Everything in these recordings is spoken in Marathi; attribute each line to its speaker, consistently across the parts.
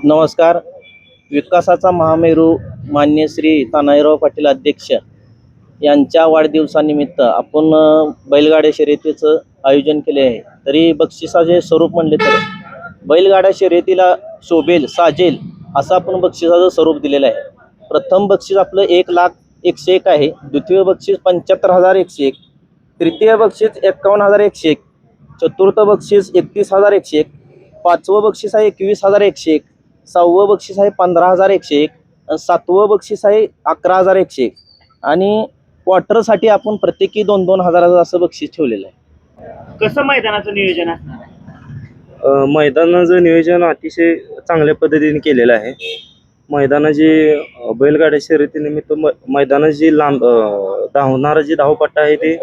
Speaker 1: नमस्कार. विकासाचा महामेरू मान्य श्री तानाजीराव पाटील अध्यक्ष यांच्या वाढदिवसानिमित्त आपण बैलगाड्या शर्यतीचं आयोजन केले आहे. तरी बक्षिसाचे स्वरूप म्हणले तर बैलगाड्या शर्यतीला शोभेल साजेल असं आपण बक्षिसाचं स्वरूप दिलेलं आहे. प्रथम बक्षीस आपलं 1,01,101 आहे. द्वितीय बक्षीस 75,101, तृतीय बक्षीस 51,101, चतुर्थ बक्षीस 31,101, पाचवं बक्षीस आहे 21,101, सहावं बक्षीस आहे 15,101 आणि सातवं बक्षीस आहे 11,101 आणि क्वार्टरसाठी आपण प्रत्येकी 2-2 हजाराचं असं बक्षीस ठेवलेलं आहे.
Speaker 2: कसं मैदानाचं नियोजन असणार आहे?
Speaker 3: मैदानाचं नियोजन अतिशय चांगल्या पद्धतीने केलेलं आहे. मैदानाची बैलगाड्या शर्यतीनिमित्त मैदानाची जी लांब धावणारा जी धावपट्टा आहे ते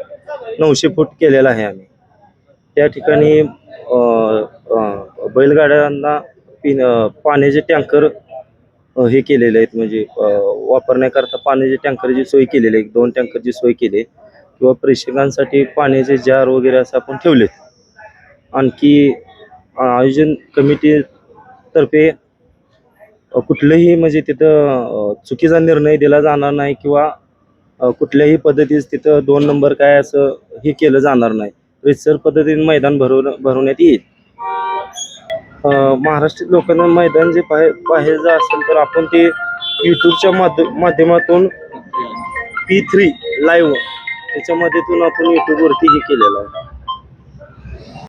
Speaker 3: 900 फूट केलेला आहे आम्ही. त्या ठिकाणी बैलगाड्यांना पाण्याचे टँकर हे केलेले आहेत, म्हणजे वापरण्याकरता पाण्याचे टँकरची सोय केलेली आहे. 2 टँकरची सोय केली किंवा प्रेक्षकांसाठी पाण्याचे जार वगैरे असं आपण ठेवलेत. आणखी आयोजन कमिटीतर्फे कुठलंही म्हणजे तिथं चुकीचा निर्णय दिला जाणार नाही किंवा कुठल्याही पद्धतीस तिथं 2 नंबर काय असं हे केलं जाणार नाही. रितसर पद्धतीने मैदान भरवण्यात येईल. महाराष्ट्रात लोकांना मैदान जे पाहायचं असेल तर आपण ते यूट्यूबच्या माध्यमातून P3 लाईव्ह त्याच्या माध्यमातून आपण यूट्यूबवरती हे केलेलं आहे.